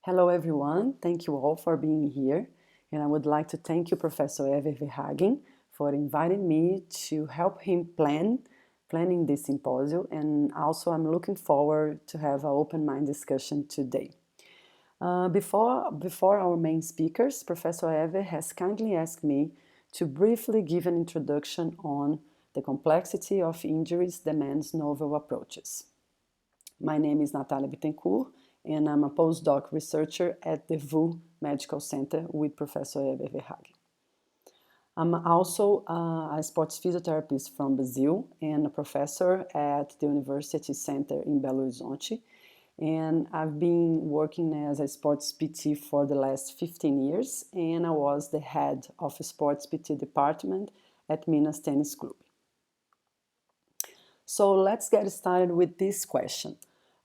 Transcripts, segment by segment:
Hello everyone, thank you all for being here, and I would like to thank you Professor Ever Verhagen for inviting me to help him planning this symposium, and also I'm looking forward to have an open mind discussion today. Before our main speakers, Professor Ever has kindly asked me to briefly give an introduction on the complexity of injuries demands novel approaches. My name is Natalia Bittencourt, and I'm a postdoc researcher at the VU Medical Center with Professor Eber Verhagen. I'm also a sports physiotherapist from Brazil and a professor at the University Center in Belo Horizonte. And I've been working as a sports PT for the last 15 years, and I was the head of a sports PT department at Minas Tennis Club. So let's get started with this question.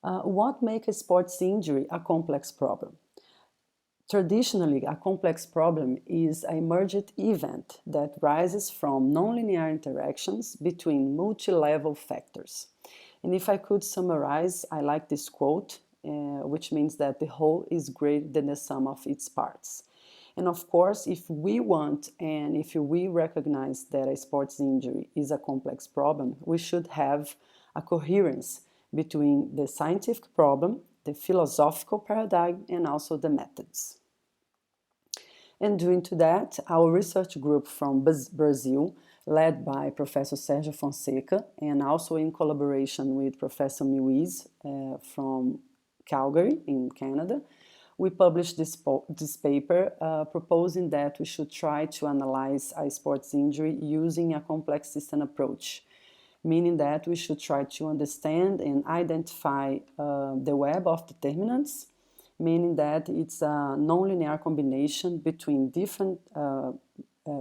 What makes a sports injury a complex problem? Traditionally, a complex problem is an emergent event that rises from nonlinear interactions between multi-level factors. And if I could summarize, I like this quote, which means that the whole is greater than the sum of its parts. And of course, if we want and if we recognize that a sports injury is a complex problem, we should have a coherence between the scientific problem, the philosophical paradigm, and also the methods. And due to that, our research group from Brazil, led by Professor Sergio Fonseca, and also in collaboration with Professor Minas from Calgary in Canada, we published this paper proposing that we should try to analyze a sports injury using a complex system approach, meaning that we should try to understand and identify the web of determinants, meaning that it's a nonlinear combination between different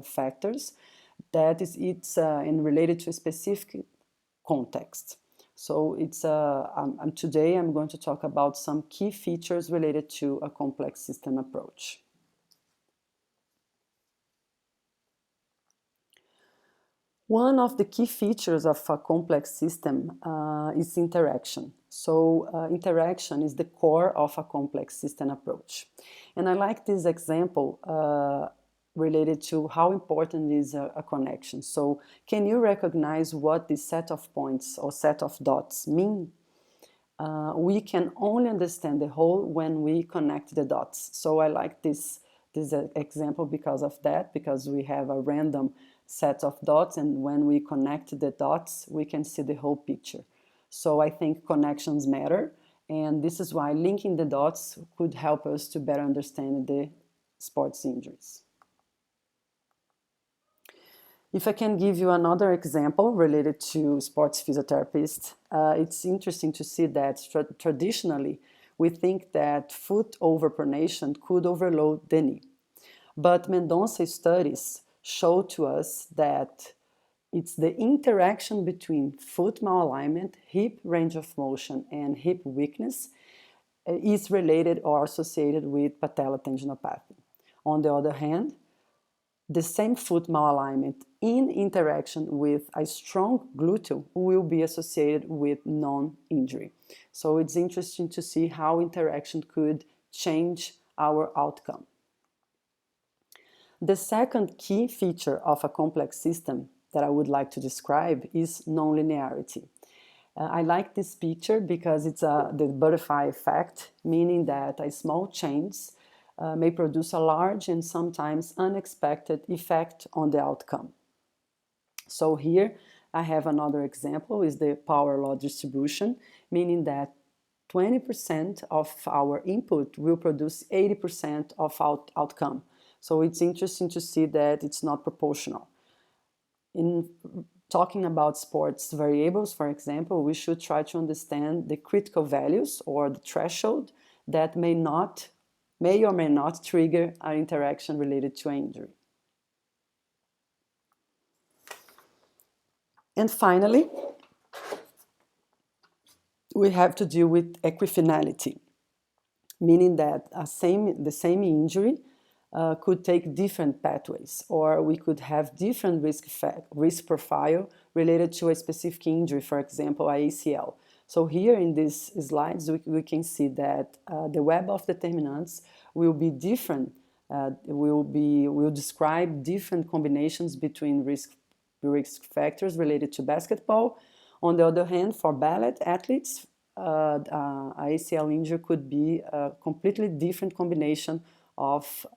factors that it's related to a specific context. So today I'm going to talk about some key features related to a complex system approach. One of the key features of a complex system is interaction. So interaction is the core of a complex system approach. And I like this example related to how important is a connection. So can you recognize what this set of points or set of dots mean? We can only understand the whole when we connect the dots. So I like this example because of that, because we have a random set of dots, and when we connect the dots, we can see the whole picture. So I think connections matter, and this is why linking the dots could help us to better understand the sports injuries. If I can give you another example related to sports physiotherapists, it's interesting to see that traditionally we think that foot overpronation could overload the knee. But Mendonça studies show to us that it's the interaction between foot malalignment, hip range of motion, and hip weakness is related or associated with patellotendinopathy. On the other hand, the same foot malalignment in interaction with a strong gluteal will be associated with non-injury. So it's interesting to see how interaction could change our outcome. The second key feature of a complex system that I would like to describe is non-linearity. I like this picture because it's the butterfly effect, meaning that a small change may produce a large and sometimes unexpected effect on the outcome. So here I have another example, is the power law distribution, meaning that 20% of our input will produce 80% of outcome. So it's interesting to see that it's not proportional. In talking about sports variables, for example, we should try to understand the critical values or the threshold that may or may not trigger an interaction related to injury. And finally, we have to deal with equifinality, meaning that the same injury could take different pathways, or we could have different risk profile related to a specific injury, for example, ACL. So here in these slides, we can see that the web of determinants will be different, will describe different combinations between risk factors related to basketball. On the other hand, for ballet athletes, a ACL injury could be a completely different combination of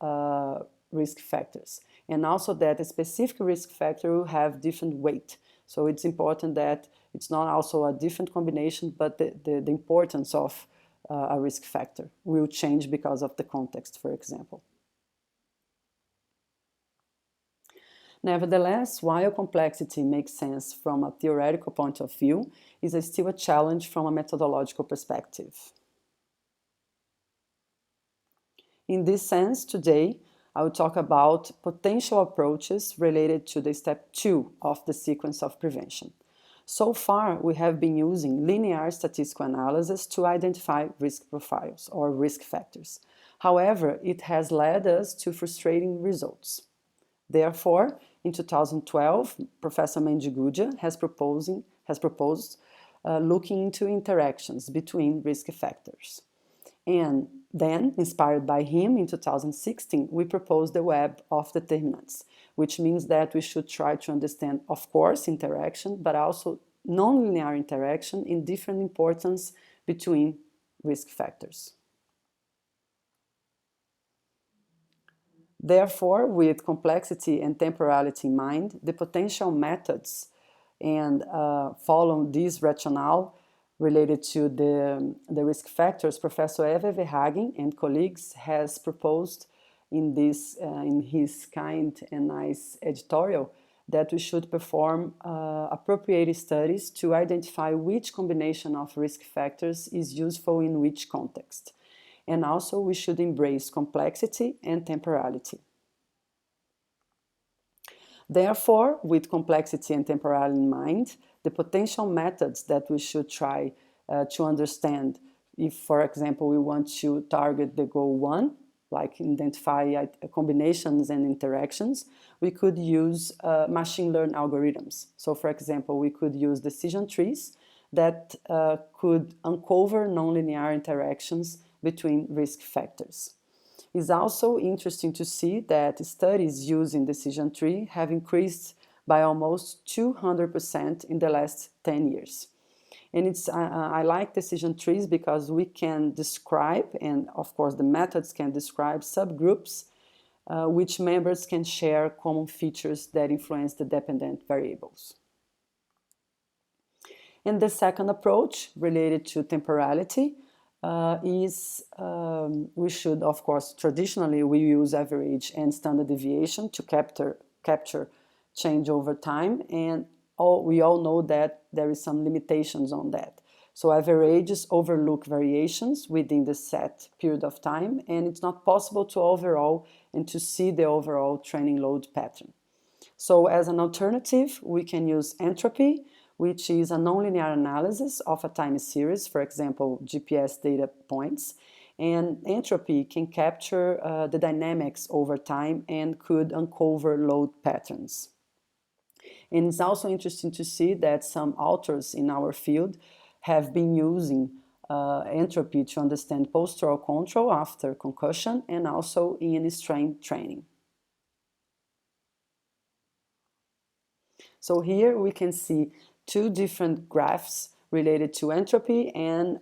risk factors. And also that a specific risk factor will have different weight. So it's important that it's not also a different combination, but the importance of a risk factor will change because of the context, for example. Nevertheless, while complexity makes sense from a theoretical point of view, it is still a challenge from a methodological perspective. In this sense, today, I will talk about potential approaches related to the step 2 of the sequence of prevention. So far, we have been using linear statistical analysis to identify risk profiles or risk factors. However, it has led us to frustrating results. Therefore, in 2012, Professor Mendigudia has proposed looking into interactions between risk factors. And then, inspired by him, in 2016, we proposed the web of determinants, which means that we should try to understand, of course, interaction, but also nonlinear interaction in different importance between risk factors. Therefore, with complexity and temporality in mind, the potential methods and follow this rationale related to the risk factors, Professor Eva Verhagen and colleagues has proposed in his kind and nice editorial that we should perform appropriate studies to identify which combination of risk factors is useful in which context. And also we should embrace complexity and temporality. Therefore, with complexity and temporality in mind, the potential methods that we should try to understand if, for example, we want to target the goal 1, like identify combinations and interactions, we could use machine learning algorithms. So, for example, we could use decision trees that could uncover nonlinear interactions between risk factors. It's also interesting to see that studies using decision tree have increased by almost 200% in the last 10 years. And I like decision trees because we can describe, and of course the methods can describe subgroups which members can share common features that influence the dependent variables. And the second approach related to temporality is we should, of course, traditionally we use average and standard deviation to capture change over time, and we all know that there is some limitations on that. So averages overlook variations within the set period of time, and it's not possible to overall and to see the overall training load pattern. So as an alternative, we can use entropy, which is a nonlinear analysis of a time series, for example, GPS data points. And entropy can capture the dynamics over time and could uncover load patterns. And it's also interesting to see that some authors in our field have been using entropy to understand postural control after concussion and also in strength training. So here we can see two different graphs related to entropy, and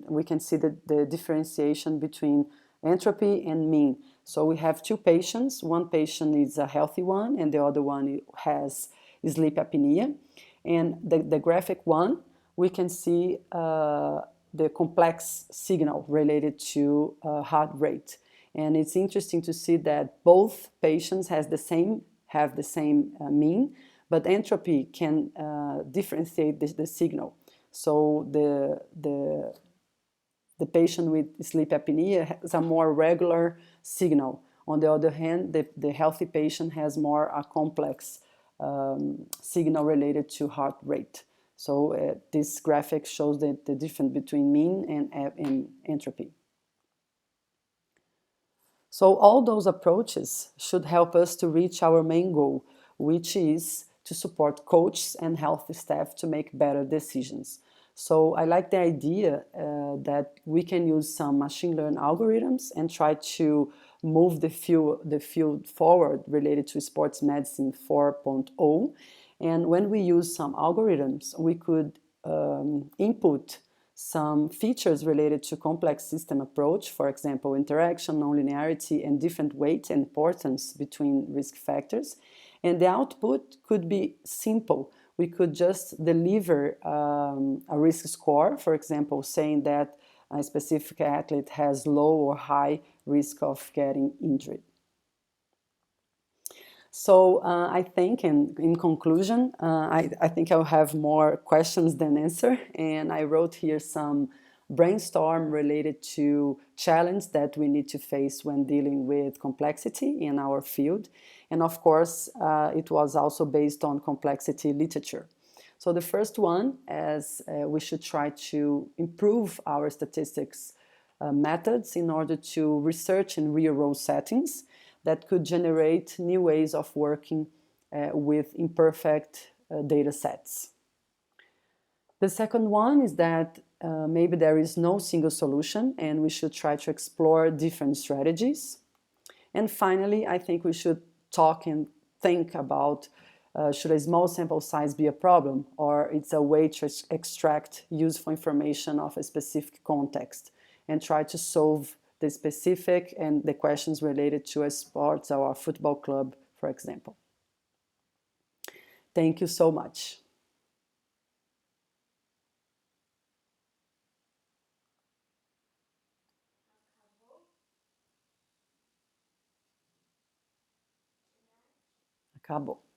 we can see the differentiation between entropy and mean. So we have two patients. One patient is a healthy one and the other one has sleep apnea. And the graphic one, we can see the complex signal related to heart rate. And it's interesting to see that both patients have the same mean, but entropy can differentiate the signal. So the patient with sleep apnea has a more regular signal. On the other hand, the healthy patient has more a complex signal related to heart rate. So this graphic shows the difference between mean and entropy. So all those approaches should help us to reach our main goal, which is to support coaches and health staff to make better decisions. So I like the idea that we can use some machine learning algorithms and try to move the field forward related to sports medicine 4.0. And when we use some algorithms, we could input some features related to complex system approach, for example, interaction, non-linearity, and different weight and importance between risk factors. And the output could be simple. We could just deliver a risk score, for example, saying that a specific athlete has low or high risk of getting injured. So I think, in conclusion, I think I'll have more questions than answer, and I wrote here some brainstorm related to challenge that we need to face when dealing with complexity in our field. And of course, it was also based on complexity literature. So the first one is we should try to improve our statistics methods in order to research in real-world settings that could generate new ways of working with imperfect data sets. The second one is that maybe there is no single solution and we should try to explore different strategies. And finally, I think we should talk and think about should a small sample size be a problem, or it's a way to extract useful information of a specific context and try to solve the specific and the questions related to a sports or a football club, for example. Thank you so much. Acabou.